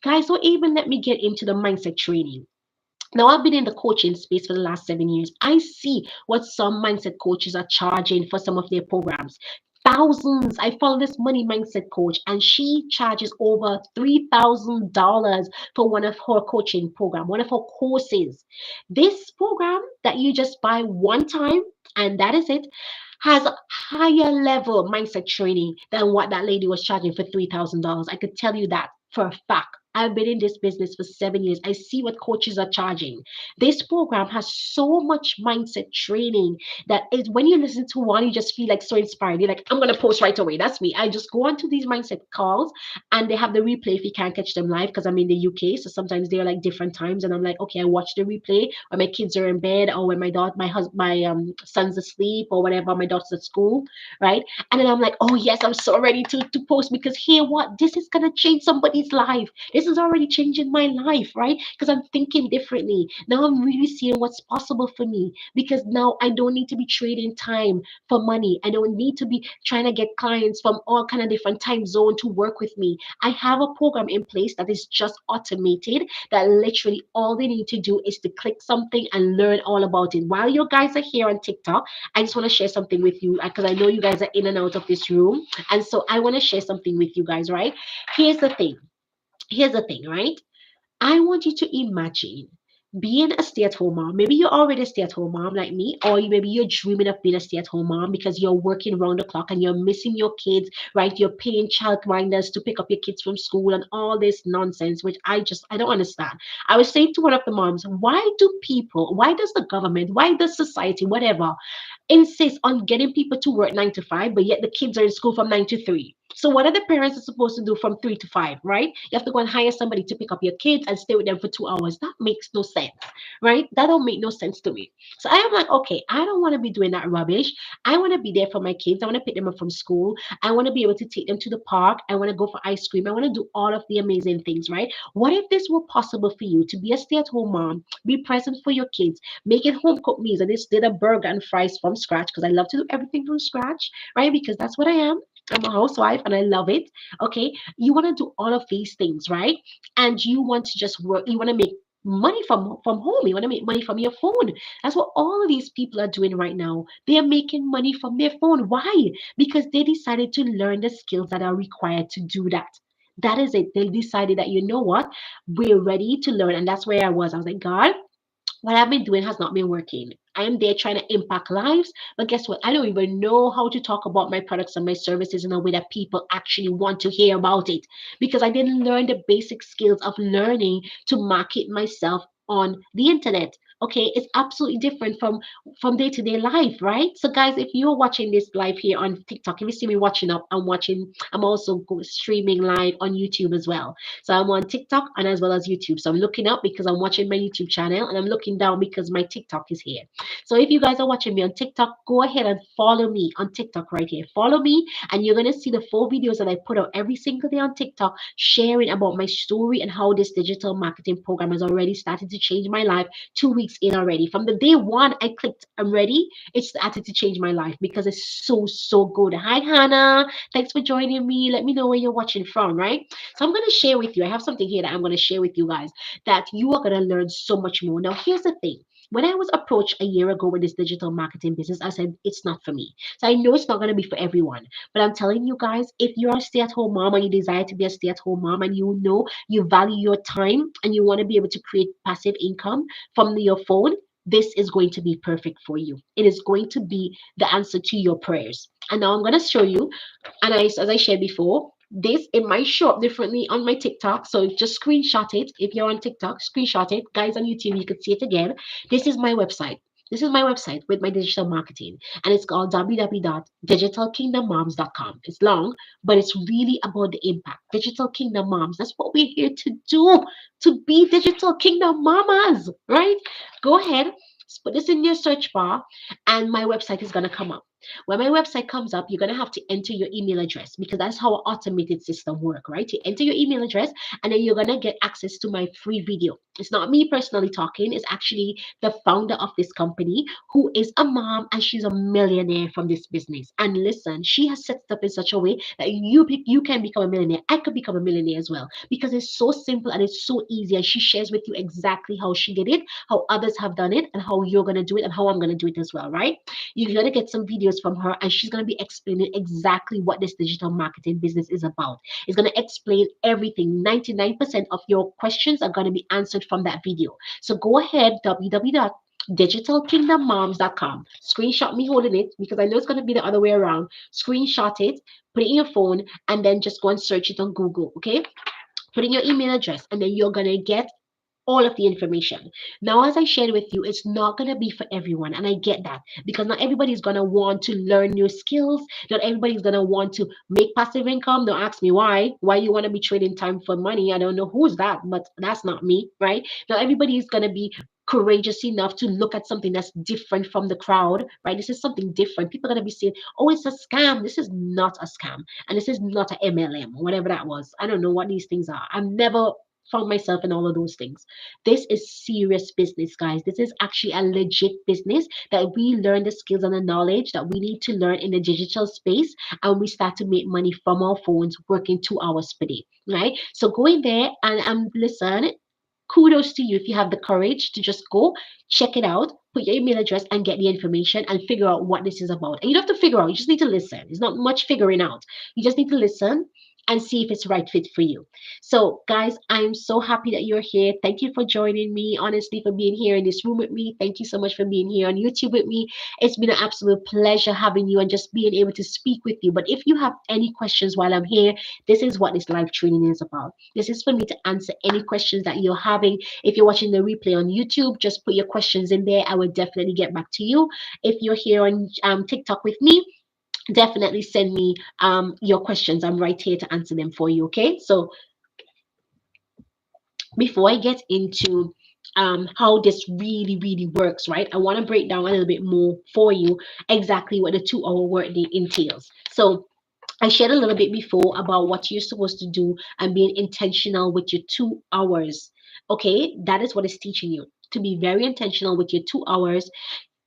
Guys, don't even let me get into the mindset training. Now, I've been in the coaching space for the last 7 years. I see what some mindset coaches are charging for some of their programs. Thousands. I follow this money mindset coach, and she charges over $3,000 for one of her coaching program, one of her courses. This program that you just buy one time, and that is it, has higher level mindset training than what that lady was charging for $3,000. I could tell you that for a fact. I've been in this business for 7 years. I see what coaches are charging. This program has so much mindset training that is when you listen to one, you just feel like so inspired. You're like, I'm gonna post right away. That's me. I just go onto these mindset calls and they have the replay if you can't catch them live because I'm in the UK. So sometimes they're like different times, and I'm like, okay, I watch the replay when my kids are in bed or when my son's asleep or whatever, my daughter's at school, right? And then I'm like, oh yes, I'm so ready to post because here what this is gonna change somebody's life. This is already changing my life, right? Because I'm thinking differently. Now I'm really seeing what's possible for me because now I don't need to be trading time for money. I don't need to be trying to get clients from all kind of different time zone to work with me. I have a program in place that is just automated that literally all they need to do is to click something and learn all about it. While you guys are here on TikTok, I just want to share something with you because I know you guys are in and out of this room. And so I want to share something with you guys, right? Here's the thing. Here's the thing, right? I want you to imagine being a stay-at-home mom. Maybe you're already a stay-at-home mom like me, or maybe you're dreaming of being a stay-at-home mom because you're working round the clock and you're missing your kids, right? You're paying child minders to pick up your kids from school and all this nonsense, which I don't understand. I was saying to one of the moms, why does the government, why does society, whatever, insist on getting people to work 9 to 5, but yet the kids are in school from 9 to 3. So what are the parents are supposed to do from 3 to 5, right? You have to go and hire somebody to pick up your kids and stay with them for 2 hours. That makes no sense, right? That don't make no sense to me. So I am like, okay, I don't want to be doing that rubbish. I want to be there for my kids. I want to pick them up from school. I want to be able to take them to the park. I want to go for ice cream. I want to do all of the amazing things, right? What if this were possible for you to be a stay-at-home mom, be present for your kids, making home cooked meals? And this did a burger and fries from scratch because I love to do everything from scratch, right? Because that's what I am. I'm a housewife and I love it. Okay. You want to do all of these things, right? And you want to just work, you want to make money from home. You want to make money from your phone. That's what all of these people are doing right now. They are making money from their phone. Why? Because they decided to learn the skills that are required to do that. That is it. They decided that, you know what? We're ready to learn. And that's where I was. I was like, God, what I've been doing has not been working. I am there trying to impact lives, but guess what? I don't even know how to talk about my products and my services in a way that people actually want to hear about it because I didn't learn the basic skills of learning to market myself on the internet. Okay, it's absolutely different from day-to-day life, right? So guys, if you're watching this live here on TikTok, if you see me watching up, I'm also streaming live on YouTube as well. So I'm on TikTok and as well as YouTube. So I'm looking up because I'm watching my YouTube channel and I'm looking down because my TikTok is here. So if you guys are watching me on TikTok, go ahead and follow me on TikTok right here. Follow me and you're going to see the 4 videos that I put out every single day on TikTok sharing about my story and how this digital marketing program has already started to change my life 2 weeks in already. From the day one I clicked I'm ready, it started to change my life because it's so good. Hi Hannah, thanks for joining me. Let me know where you're watching from, right? So I'm going to share with you. I have something here that I'm going to share with you guys that you are going to learn so much more. Now, here's the thing. When I was approached a year ago with this digital marketing business, I said, it's not for me. So I know it's not going to be for everyone. But I'm telling you guys, if you're a stay at home mom and you desire to be a stay at home mom and you know you value your time and you want to be able to create passive income from your phone, this is going to be perfect for you. It is going to be the answer to your prayers. And now I'm going to show you, and as I shared before, This, it might show up differently on my TikTok. So just screenshot it. If you're on TikTok, screenshot it. Guys on YouTube, you can see it again. This is my website. This is my website with my digital marketing, and it's called www.digitalkingdommoms.com. It's long, but it's really about the impact. Digital Kingdom Moms, that's what we're here to do, to be Digital Kingdom Mamas, right? Go ahead, put this in your search bar, and my website is going to come up. When my website comes up, you're going to have to enter your email address, because that's how an automated system work, right? You enter your email address, and then you're going to get access to my free video. It's not me personally talking. It's actually the founder of this company, who is a mom, and she's a millionaire from this business. And listen, she has set it up in such a way that you can become a millionaire. I could become a millionaire as well, because it's so simple and it's so easy. And she shares with you exactly how she did it, how others have done it, and how you're going to do it, and how I'm going to do it as well, right? You're going to get some videos from her, and she's going to be explaining exactly what this digital marketing business is about. It's going to explain everything. 99% of your questions are going to be answered from that video. So go ahead, www.digitalkingdommoms.com. Screenshot me holding it, because I know it's going to be the other way around. Screenshot it, put it in your phone, and then just go and search it on Google, okay? Put in your email address, and then you're going to get all of the information. Now, as I shared with you, it's not going to be for everyone. And I get that, because not everybody's going to want to learn new skills. Not everybody's going to want to make passive income. Don't ask me why. Why you want to be trading time for money? I don't know who's that, but that's not me, right? Not everybody is going to be courageous enough to look at something that's different from the crowd, right? This is something different. People are going to be saying, oh, it's a scam. This is not a scam. And this is not a MLM, whatever that was. I don't know what these things are. I've never found myself in all of those things. This is serious business, guys. This is actually a legit business that we learn the skills and the knowledge that we need to learn in the digital space, and we start to make money from our phones working 2 hours per day, right? So go in there and listen. Kudos to you if you have the courage to just go check it out, put your email address, and get the information and figure out what this is about. And you don't have to figure out, you just need to listen. It's not much figuring out. You just need to listen and see if it's right fit for you. So, guys, I'm so happy that you're here. Thank you for joining me, honestly, for being here in this room with me. Thank you so much for being here on YouTube with me. It's been an absolute pleasure having you and just being able to speak with you. But if you have any questions while I'm here, this is what this live training is about. This is for me to answer any questions that you're having. If you're watching the replay on YouTube, just put your questions in there. I will definitely get back to you. If you're here on TikTok with me, definitely send me your questions. I'm right here to answer them for you. Okay. So before I get into how this really works, right? I want to break down a little bit more for you exactly what the 2 hour workday entails. So I shared a little bit before about what you're supposed to do and being intentional with your 2 hours. Okay, that is what it's teaching you, to be very intentional with your 2 hours.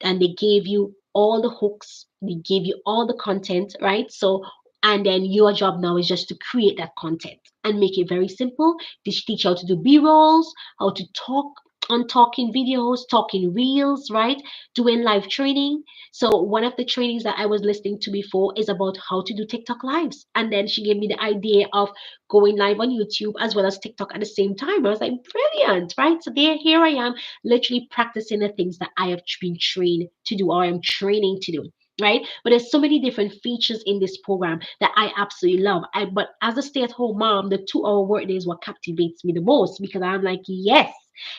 And they gave you all the hooks, they gave you all the content, right? So, and then your job now is just to create that content and make it very simple. Teach you how to do b-rolls, how to talk on talking videos, talking reels, right? Doing live training. So one of the trainings that I was listening to before is about how to do TikTok lives. And then she gave me the idea of going live on YouTube as well as TikTok at the same time. I was like, brilliant, right? So there, here I am, literally practicing the things that I have been trained to do, or I'm training to do. Right, but there's so many different features in this program that I absolutely love. But as a stay-at-home mom, the 2 hour workday is what captivates me the most, because I'm like, yes,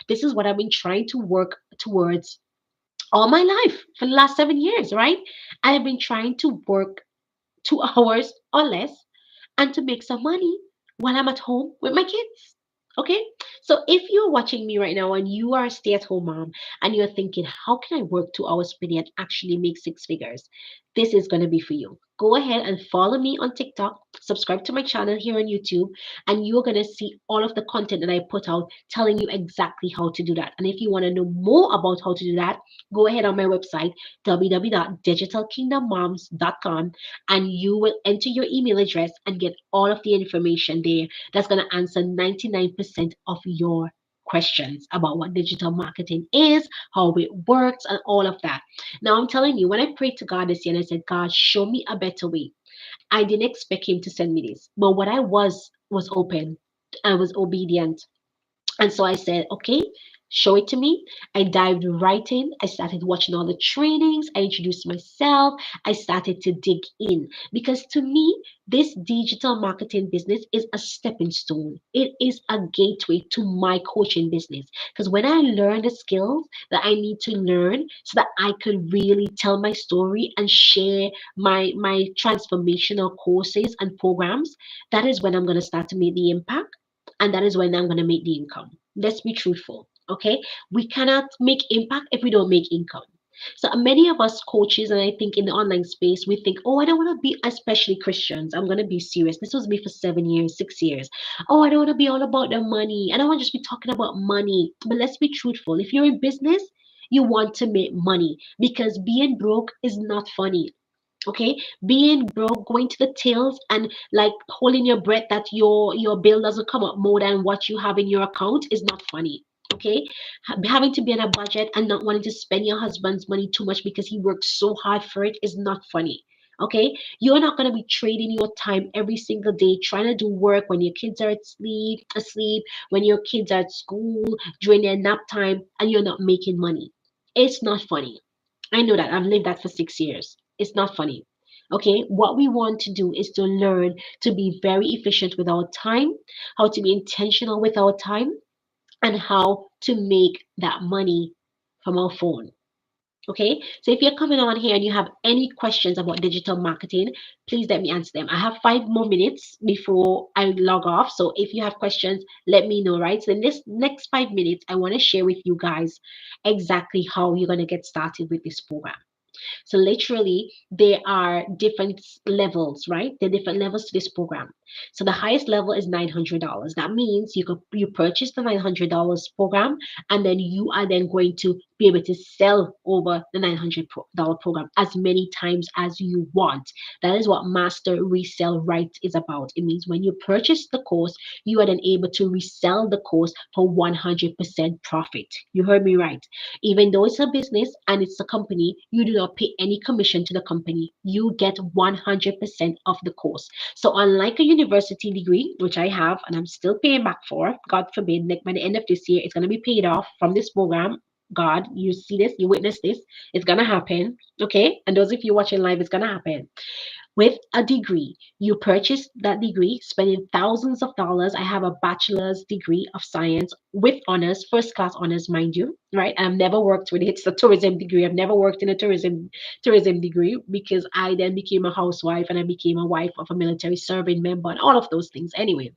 this is what I've been trying to work towards all my life for the last 7 years. Right, I have been trying to work 2 hours or less and to make some money while I'm at home with my kids. Okay? So if you're watching me right now and you are a stay-at-home mom and you're thinking, how can I work 2 hours per day and actually make 6 figures? This is going to be for you. Go ahead and follow me on TikTok, subscribe to my channel here on YouTube, and you're going to see all of the content that I put out telling you exactly how to do that. And if you want to know more about how to do that, go ahead on my website, www.digitalkingdommoms.com, and you will enter your email address and get all of the information there that's going to answer 99% of your questions about what digital marketing is, how it works, and all of that. Now, I'm telling you, when I prayed to God this year and I said, God, show me a better way, I didn't expect Him to send me this. But what I was open, I was obedient. And so I said, okay, show it to me. I dived right in. I started watching all the trainings. I introduced myself. I started to dig in because to me, this digital marketing business is a stepping stone. It is a gateway to my coaching business. Because when I learn the skills that I need to learn so that I could really tell my story and share my transformational courses and programs, that is when I'm going to start to make the impact, and that is when I'm going to make the income. Let's be truthful. Okay, we cannot make impact if we don't make income. So many of us coaches, and I think in the online space, we think, oh, I don't want to be, especially Christians. I'm gonna be serious. This was me for 7 years, 6 years. Oh, I don't want to be all about the money. I don't want to just be talking about money. But let's be truthful. If you're in business, you want to make money because being broke is not funny. Okay, being broke, going to the tills and like holding your breath that your bill doesn't come up more than what you have in your account is not funny. Okay, having to be on a budget and not wanting to spend your husband's money too much because he works so hard for it is not funny. Okay, you're not going to be trading your time every single day trying to do work when your kids are asleep, when your kids are at school during their nap time, and you're not making money. It's not funny. I know that. I've lived that for 6 years. It's not funny. Okay, what we want to do is to learn to be very efficient with our time, how to be intentional with our time, and how to make that money from our phone. Okay, so if you're coming on here and you have any questions about digital marketing, please let me answer them. I have 5 more minutes before I log off. So if you have questions, let me know, right? So in this next 5 minutes, I want to share with you guys exactly how you're going to get started with this program. So literally, there are different levels, right? There are different levels to this program. So the highest level is $900. That means you purchase the $900 program, and then you are then going to be able to sell over the $900 program as many times as you want. That is what master resell right is about. It means when you purchase the course, you are then able to resell the course for 100% profit. You heard me right. Even though it's a business and it's a company, you do not pay any commission to the company. You get 100% of the course. So, unlike a university degree, which I have and I'm still paying back for, God forbid, like by the end of this year, it's going to be paid off from this program. God, you see this, you witness this, it's going to happen. Okay. And those of you watching live, it's going to happen with a degree. You purchase that degree, spending thousands of dollars. I have a bachelor's degree of science with honors, first class honors, mind you, right? I've never worked with it. It's a tourism degree. I've never worked in a tourism degree because I then became a housewife and I became a wife of a military serving member and all of those things. Anyway,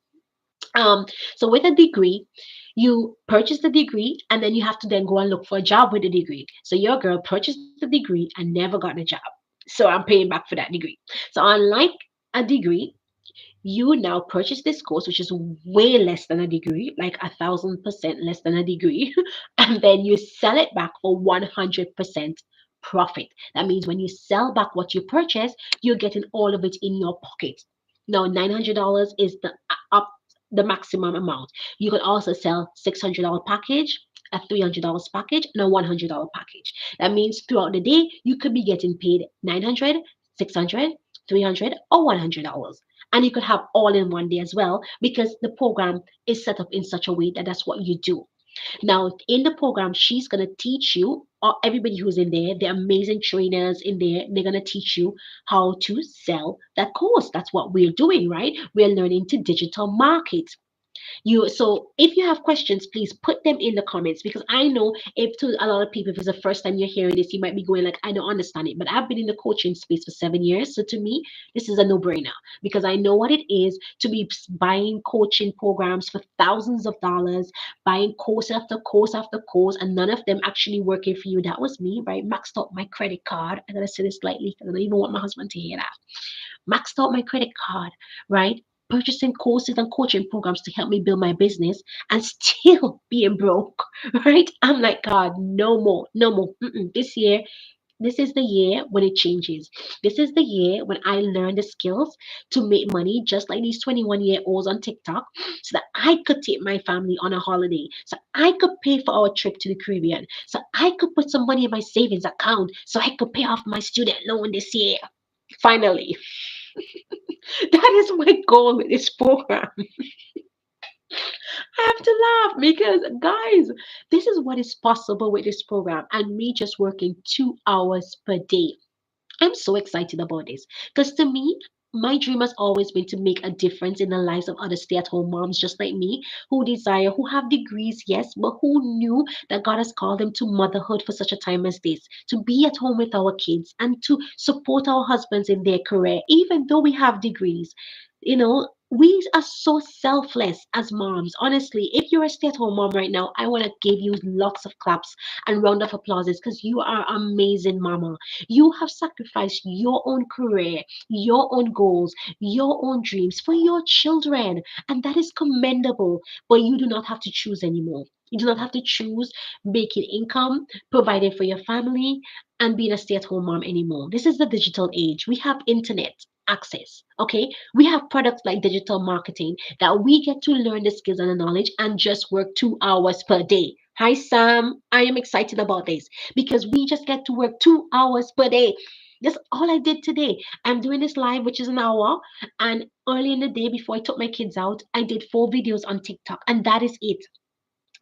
um, so with a degree, you purchase the degree and then you have to then go and look for a job with the degree. So your girl purchased the degree and never got a job. So I'm paying back for that degree. So unlike a degree, you now purchase this course, which is way less than a degree, like 1,000% less than a degree, and then you sell it back for 100% profit. That means when you sell back what you purchase, you're getting all of it in your pocket. Now, $900 is the maximum amount. You can also sell $600 package, a $300 package, and a $100 package. That means throughout the day, you could be getting paid 900, 600, 300, or $100. And you could have all in one day as well because the program is set up in such a way that that's what you do. Now, in the program, she's going to teach you, or everybody who's in there, the amazing trainers in there, they're going to teach you how to sell that course. That's what we're doing, right? We're learning to digital market. So if you have questions, please put them in the comments because I know if to a lot of people, if it's the first time you're hearing this, you might be going like, I don't understand it. But I've been in the coaching space for 7 years. So to me, this is a no-brainer because I know what it is to be buying coaching programs for thousands of dollars, buying course after course after course, and none of them actually working for you. That was me, right? Maxed out my credit card. I'm gonna say this slightly because I don't even want my husband to hear that. Maxed out my credit card, right? Purchasing courses and coaching programs to help me build my business and still being broke, right? I'm like, God, no more, no more. This is the year when it changes. This is the year when I learn the skills to make money, just like these 21-year-olds on TikTok, so that I could take my family on a holiday, so I could pay for our trip to the Caribbean, so I could put some money in my savings account, so I could pay off my student loan this year. Finally, that is my goal with this program. I have to laugh because, guys, this is what is possible with this program and me just working 2 hours per day. I'm so excited about this because to me, my dream has always been to make a difference in the lives of other stay at home moms just like me who desire, who have degrees, yes, but who knew that God has called them to motherhood for such a time as this, to be at home with our kids and to support our husbands in their career, even though we have degrees. We are so selfless as moms. Honestly, if you're a stay at home mom right now, I want to give you lots of claps and round of applauses because you are amazing, mama. You have sacrificed your own career, your own goals, your own dreams for your children, and that is commendable. But you do not have to choose anymore. You do not have to choose making income, providing for your family, and being a stay at home mom anymore. This is the digital age. We have internet access. Okay, we have products like digital marketing that we get to learn the skills and the knowledge and just work 2 hours per day. Hi, Sam. I am excited about this because we just get to work 2 hours per day. That's all I did today. I'm doing this live, which is an hour. And early in the day, before I took my kids out, I did 4 videos on TikTok, and that is it.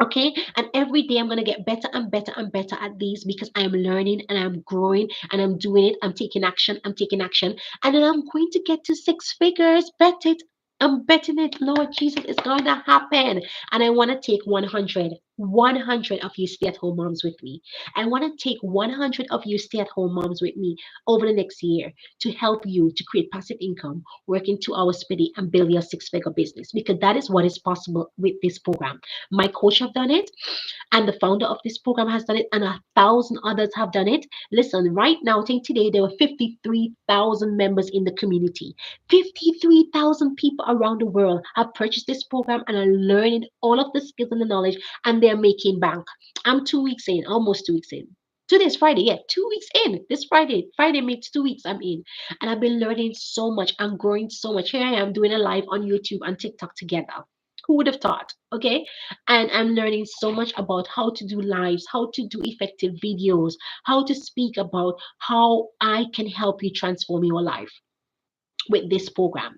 Okay, and every day I'm going to get better and better and better at these because I'm learning and I'm growing and I'm doing it. I'm taking action. I'm taking action. And then I'm going to get to 6 figures. Bet it. I'm betting it. Lord Jesus, it's going to happen. And I want to take 100 of you stay at home moms with me. I want to take 100 of you stay at home moms with me over the next year to help you to create passive income, working 2 hours per day and build your 6 figure business because that is what is possible with this program. My coach have done it, and the founder of this program has done it, and 1,000 others have done it. Listen, right now, I think today there were 53,000 members in the community. 53,000 people around the world have purchased this program and are learning all of the skills and the knowledge, and they're making bank. I'm 2 weeks in, almost 2 weeks in. Today's Friday, yeah, 2 weeks in. This Friday makes 2 weeks I'm in. And I've been learning so much and growing so much. Here I am doing a live on YouTube and TikTok together. Who would have thought? Okay, and I'm learning so much about how to do lives, how to do effective videos, how to speak about how I can help you transform your life with this program.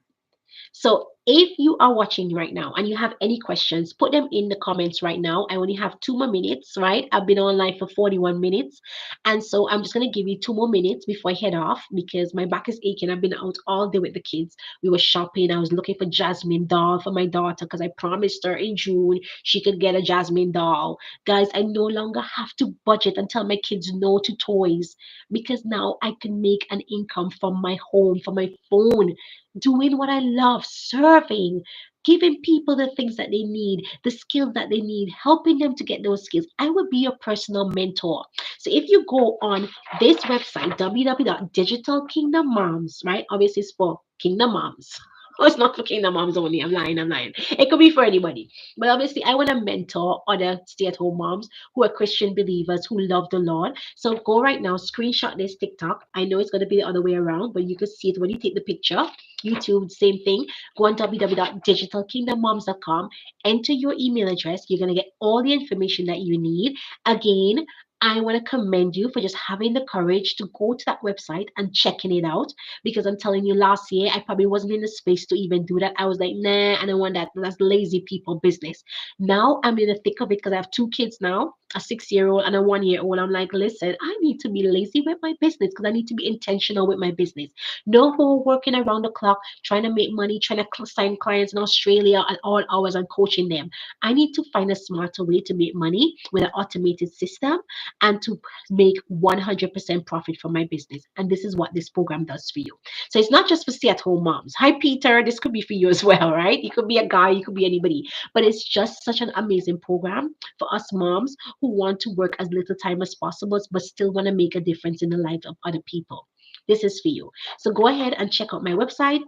So if you are watching right now and you have any questions, put them in the comments right now. I only have 2 more minutes, right? I've been online for 41 minutes. And so I'm just going to give you 2 more minutes before I head off because my back is aching. I've been out all day with the kids. We were shopping. I was looking for Jasmine doll for my daughter because I promised her in June she could get a Jasmine doll. Guys, I no longer have to budget and tell my kids no to toys because now I can make an income from my home, from my phone doing what I love, serving, giving people the things that they need, the skills that they need, helping them to get those skills. I will be your personal mentor. So if you go on this website, www.digitalkingdommoms, right? Obviously, it's for Kingdom Moms. Oh, it's not for Kingdom Moms only. I'm lying. I'm lying. It could be for anybody. But obviously, I want to mentor other stay at home moms who are Christian believers who love the Lord. So go right now, screenshot this TikTok. I know it's going to be the other way around, but you can see it when you take the picture. YouTube, same thing. Go on www.digitalkingdommoms.com, enter your email address. You're going to get all the information that you need. Again, I want to commend you for just having the courage to go to that website and checking it out because I'm telling you, last year I probably wasn't in the space to even do that. I was like, nah, I don't want that. That's lazy people business. Now I'm in the thick of it because I have 2 kids now, a 6 year old and a 1 year old. I'm like, listen, I need to be lazy with my business because I need to be intentional with my business. No more working around the clock, trying to make money, trying to sign clients in Australia at all hours and coaching them. I need to find a smarter way to make money with an automated system and to make 100% profit from my business. And this is what this program does for you. So it's not just for stay at home moms. Hi, Peter. This could be for you as well, right? You could be a guy, you could be anybody. But it's just such an amazing program for us moms who want to work as little time as possible, but still want to make a difference in the lives of other people. This is for you. So go ahead and check out my website,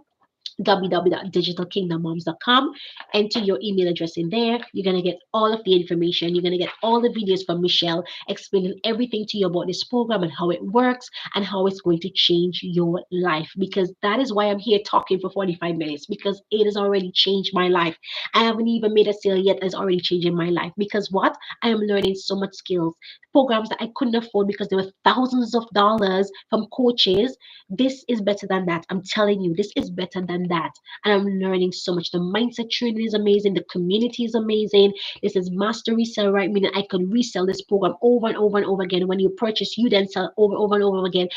www.digitalkingdommoms.com. Enter your email address in there. You're going to get all of the information. You're going to get all the videos from Michelle explaining everything to you about this program and how it works and how it's going to change your life. Because that is why I'm here talking for 45 minutes because it has already changed my life. I haven't even made a sale yet. It's already changing my life. Because what? I am learning so much skills. Programs that I couldn't afford because there were thousands of dollars from coaches. This is better than that. I'm telling you, this is better than that. And I'm learning so much. The mindset training is amazing. The community is amazing. This is master resale, right? Meaning I can resell this program over and over and over again. When you purchase, you then sell over and over again.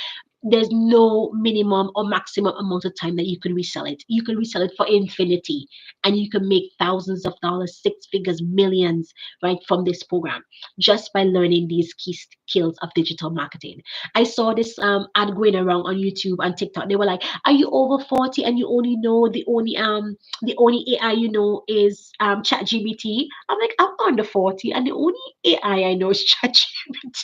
There's no minimum or maximum amount of time that you can resell it. You can resell it for infinity, and you can make thousands of dollars, six figures, millions, right, from this program just by learning these key skills of digital marketing. I saw this ad going around on YouTube and TikTok. They were like, "Are you over 40 and you only know the only AI you know is ChatGPT?" I'm like, I'm under 40 and the only AI I know is ChatGPT.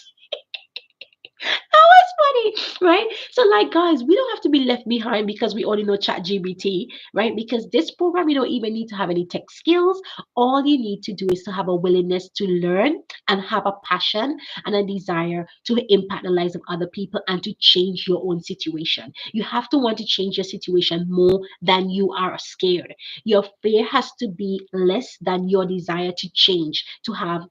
That was funny, right? So, like, guys, we don't have to be left behind because we only know ChatGPT, right? Because this program, you don't even need to have any tech skills. All you need to do is to have a willingness to learn and have a passion and a desire to impact the lives of other people and to change your own situation. You have to want to change your situation more than you are scared. Your fear has to be less than your desire to change, to have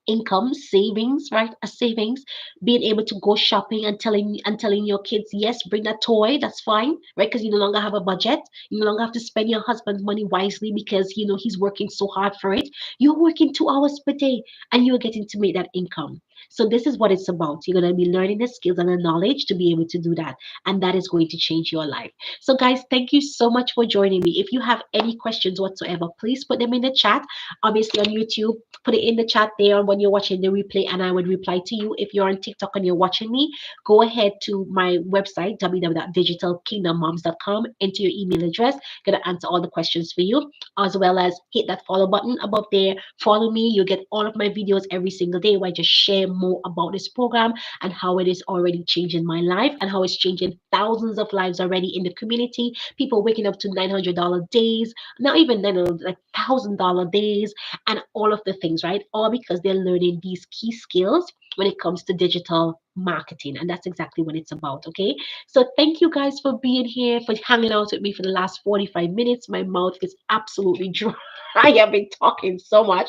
income savings, right? A savings, being able to go shopping and telling your kids, yes, bring that toy, that's fine, right? Because you no longer have a budget. You no longer have to spend your husband's money wisely because he's working so hard for it. You're working 2 hours per day and you're getting to make that income. So this is what it's about. You're going to be learning the skills and the knowledge to be able to do that, and that is going to change your life. So guys, thank you so much for joining me. If you have any questions whatsoever, please put them in the chat. Obviously on YouTube, put it in the chat there when you're watching the replay, and I would reply to you. If you're on TikTok and you're watching me, go ahead to my website, www.digitalkingdommoms.com, enter your email address. Gonna answer all the questions for you, as well as hit that follow button above there. Follow me. You get all of my videos every single day where I just share more about this program and how it is already changing my life and how it's changing thousands of lives already in the community. People waking up to $900 days, not even then, like $1,000 days, and all of the things, right? All because they're learning these key skills when it comes to digital marketing. And that's exactly what it's about. Okay. So thank you guys for being here, for hanging out with me for the last 45 minutes. My mouth is absolutely dry. I have been talking so much.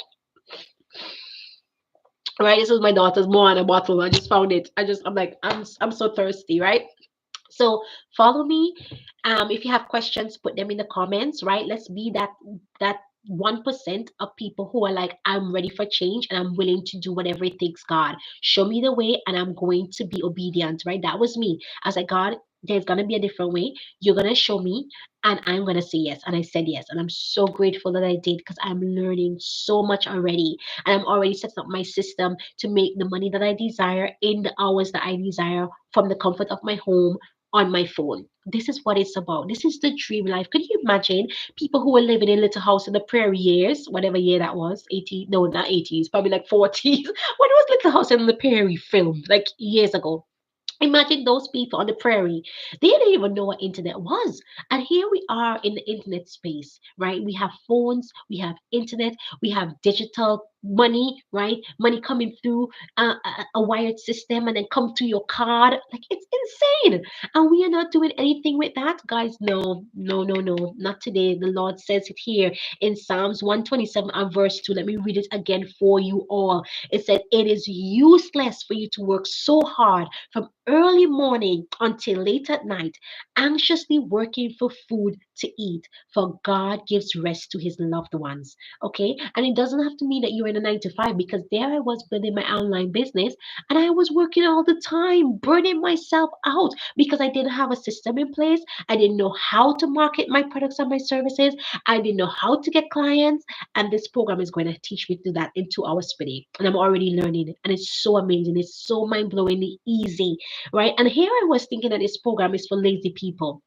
Right. This is my daughter's more on a bottle. I just found it. I'm like, I'm so thirsty, right? So follow me. If you have questions, put them in the comments, right? Let's be that 1% of people who are like, I'm ready for change and I'm willing to do whatever it takes. God, show me the way and I'm going to be obedient, right? That was me. I was like, God, there's gonna be a different way. You're gonna show me and I'm gonna say yes. And I said yes. And I'm so grateful that I did because I'm learning so much already. And I'm already setting up my system to make the money that I desire in the hours that I desire from the comfort of my home on my phone. This is what it's about. This is the dream life. Could you imagine people who were living in a little house in the prairie years, whatever year that was, 80, no, not 80s, probably like 40s. When was Little House in the Prairie filmed, like years ago? Imagine those people on the prairie. They didn't even know what internet was. And here we are in the internet space, right? We have phones, we have internet, we have digital money, right? Money coming through a wired system and then come to your card. Like, it's insane. And we are not doing anything with that, guys. No, no, no, no, not today. The Lord says it here in Psalms 127 and verse 2. Let me read it again for you all. It said, it is useless for you to work so hard from early morning until late at night, anxiously working for food to eat, for God gives rest to his loved ones. Okay. And it doesn't have to mean that you're in a 9 to 5, because there I was building my online business and I was working all the time, burning myself out because I didn't have a system in place. I didn't know how to market my products and my services. I didn't know how to get clients. And this program is going to teach me to do that in 2 hours per day. And I'm already learning it. And it's so amazing. It's so mind blowingly easy, right? And here I was thinking that this program is for lazy people.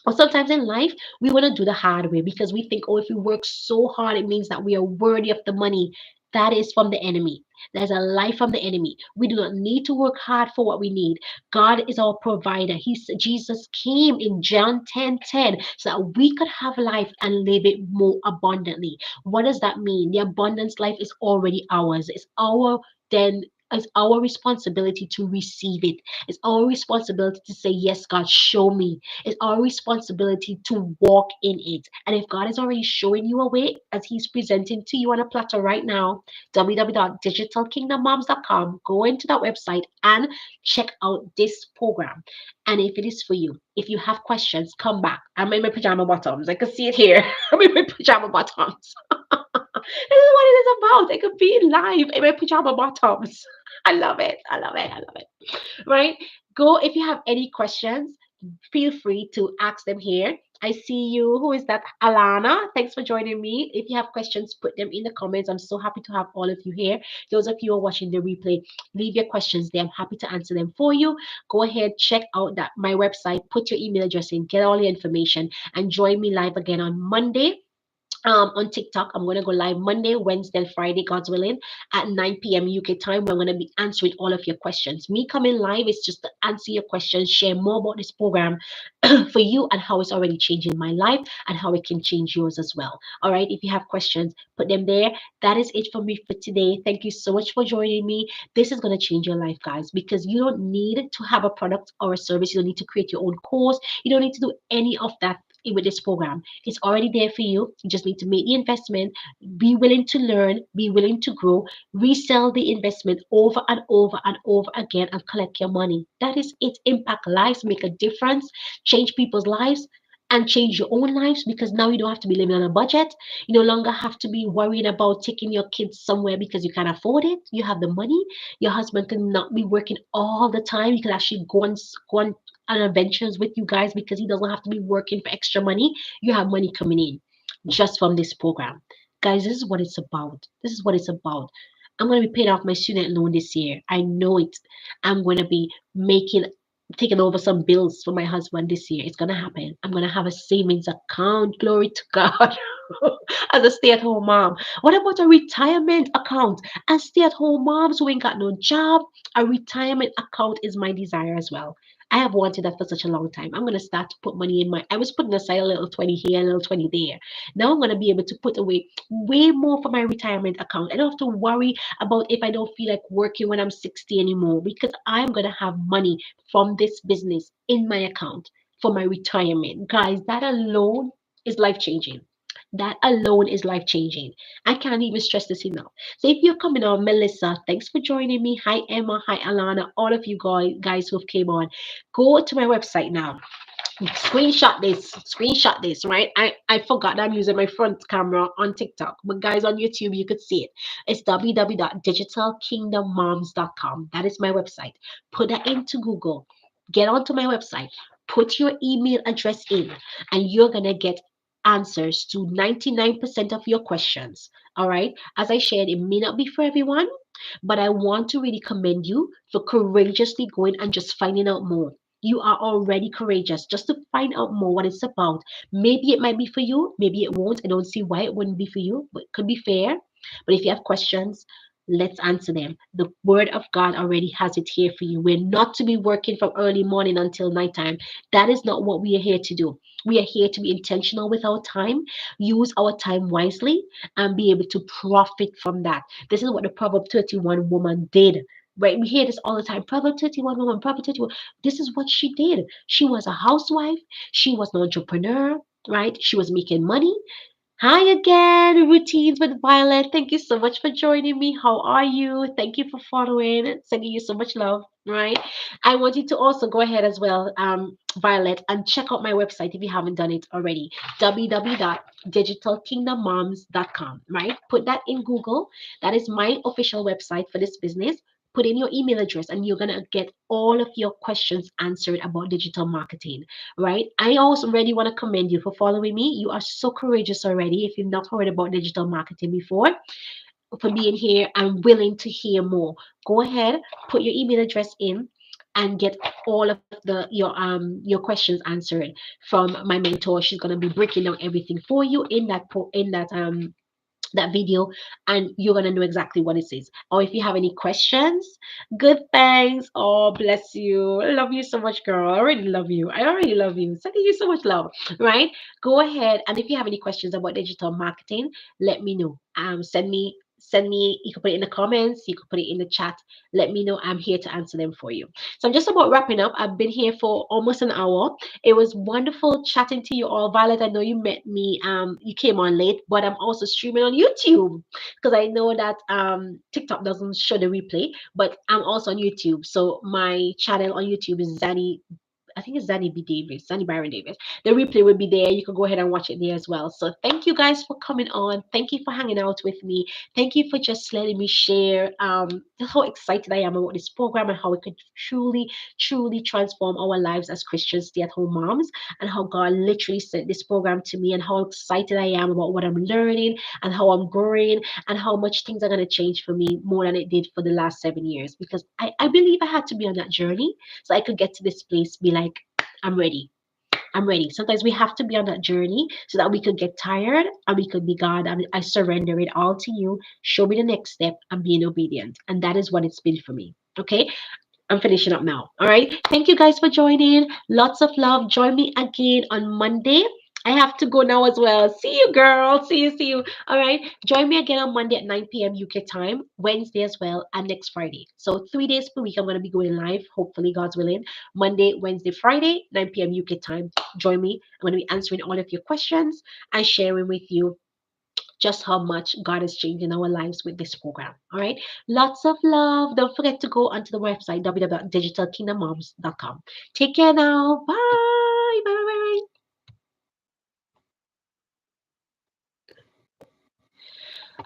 Or sometimes in life, we want to do the hard way because we think, oh, if we work so hard, it means that we are worthy of the money. That is from the enemy. There's a lie from the enemy. We do not need to work hard for what we need. God is our provider. Jesus came in John 10:10 so that we could have life and live it more abundantly. What does that mean? The abundance life is already ours. It's our then It's our responsibility to receive it. It's our responsibility to say, yes, God, show me. It's our responsibility to walk in it. And if God is already showing you a way, as He's presenting to you on a platter right now, www.digitalkingdommoms.com, go into that website and check out this program. And if it is for you, if you have questions, come back. I'm in my pajama bottoms. I can see it here. I'm in my pajama bottoms. This is what it is about. I could be live in my pajama bottoms. I love it. I love it. I love it. Right? Go if you have any questions, feel free to ask them here. I see you. Who is that? Alana. Thanks for joining me. If you have questions, put them in the comments. I'm so happy to have all of you here. Those of you who are watching the replay, leave your questions there. I'm happy to answer them for you. Go ahead, check out that my website, put your email address in, get all the information, and join me live again on Monday on TikTok. I'm going to go live Monday, Wednesday, and Friday, God's willing, at 9 p.m. UK time. We're going to be answering all of your questions. Me coming live is just to answer your questions, share more about this program for you and how it's already changing my life and how it can change yours as well. All right. If you have questions, put them there. That is it for me for today. Thank you so much for joining me. This is going to change your life, guys, because you don't need to have a product or a service. You don't need to create your own course. You don't need to do any of that with this program. It's already there for you. You just need to make the investment, be willing to learn, be willing to grow, resell the investment over and over and over again and collect your money. That is it. Impact lives, make a difference, change people's lives. And change your own lives because now you don't have to be living on a budget. You no longer have to be worrying about taking your kids somewhere because you can't afford it. You have the money. Your husband can not be working all the time. You can actually go on adventures with you guys because he doesn't have to be working for extra money. You have money coming in just from this program. Guys, this is what it's about. This is what it's about. I'm going to be paying off my student loan this year. I know it. I'm going to be taking over some bills for my husband this year. It's going to happen. I'm going to have a savings account. Glory to God. As a stay at home mom. What about a retirement account? As stay at home moms who ain't got no job, a retirement account is my desire as well. I have wanted that for such a long time. I'm going to start to put money in I was putting aside a little 20 here, a little 20 there. Now I'm going to be able to put away way more for my retirement account. I don't have to worry about if I don't feel like working when I'm 60 anymore because I'm going to have money from this business in my account for my retirement. Guys, that alone is life changing. That alone is life changing. I can't even stress this enough. So if you're coming on, Melissa, thanks for joining me. Hi, Emma. Hi, Alana. All of you guys who've came on. Go to my website now. Screenshot this, right? I forgot that I'm using my front camera on TikTok, but guys on YouTube, you could see it. It's www.digitalkingdommoms.com. That is my website. Put that into Google. Get onto my website. Put your email address in, and you're gonna get answers to 99% of your questions. All right. As I shared, it may not be for everyone, but I want to really commend you for courageously going and just finding out more. You are already courageous just to find out more what it's about. Maybe it might be for you, maybe it won't. I don't see why it wouldn't be for you, but it could be fair. But if you have questions, let's answer them. The word of God already has it here for you. We're not to be working from early morning until nighttime. That is not what we are here to do. We are here to be intentional with our time, use our time wisely, and be able to profit from that. This is what the Proverb 31 woman did. Right, we hear this all the time. Proverb 31 woman, Proverb 31. This is what she did. She was a housewife. She was an entrepreneur, right? She was making money. Hi again, Routines with Violet. Thank you so much for joining me. How are you? Thank you for following. Sending you so much love, right? I want you to also go ahead as well, Violet, and check out my website if you haven't done it already. www.digitalkingdommoms.com, right? Put that in Google. That is my official website for this business. Put in your email address and you're going to get all of your questions answered about digital marketing, right? I also really want to commend you for following me. You are so courageous already. If you've not heard about digital marketing before, for being here and willing to hear more, go ahead, put your email address in and get all of your questions answered from my mentor. She's going to be breaking down everything for you in that video, and you're gonna know exactly what it is. Or if you have any questions, good, thanks. Oh, bless you. I love you so much, girl. I already love you. I already love you. Sending you so much love. Right? Go ahead, and if you have any questions about digital marketing, let me know. Send me send me, you can put it in the comments, you can put it in the chat. Let me know. I'm here to answer them for you. So I'm just about wrapping up. I've been here for almost an hour. It was wonderful chatting to you all. Violet, I know you met me, you came on late, but I'm also streaming on YouTube because I know that TikTok doesn't show the replay, but I'm also on YouTube. So my channel on YouTube is Zanny, I think it's Zanny B. Davis, Zanny Byron Davis. The replay will be there. You can go ahead and watch it there as well. So thank you guys for coming on. Thank you for hanging out with me. Thank you for just letting me share just how excited I am about this program and how it could truly, truly transform our lives as Christian stay-at-home moms, and how God literally sent this program to me, and how excited I am about what I'm learning and how I'm growing and how much things are going to change for me more than it did for the last 7 years, because I believe I had to be on that journey so I could get to this place, be like, I'm ready. I'm ready. Sometimes we have to be on that journey so that we could get tired and we could be God. I surrender it all to you. Show me the next step. I'm being obedient. And that is what it's been for me. Okay. I'm finishing up now. All right. Thank you guys for joining. Lots of love. Join me again on Monday. I have to go now as well. See you, girl. See you, see you. All right. Join me again on Monday at 9 p.m. UK time, Wednesday as well, and next Friday. So 3 days per week, I'm going to be going live, hopefully, God's willing. Monday, Wednesday, Friday, 9 p.m. UK time. Join me. I'm going to be answering all of your questions and sharing with you just how much God is changing our lives with this program. All right. Lots of love. Don't forget to go onto the website, www.digitalkingdommoms.com. Take care now. Bye. Bye. Bye. Bye.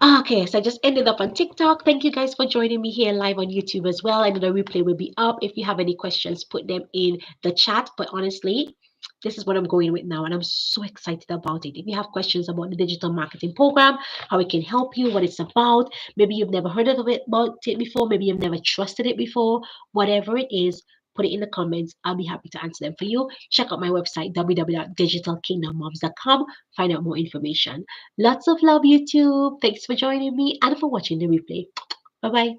Okay, so I just ended up on TikTok. Thank you guys for joining me here live on YouTube as well. I know the replay will be up. If you have any questions, put them in the chat. But honestly, this is what I'm going with now, and I'm so excited about it. If you have questions about the digital marketing program, how it can help you, what it's about, maybe you've never heard of it about it before, maybe you've never trusted it before, whatever it is, put it in the comments. I'll be happy to answer them for you. Check out my website, www.digitalkingdommoms.com. Find out more information. Lots of love, YouTube. Thanks for joining me and for watching the replay. Bye bye.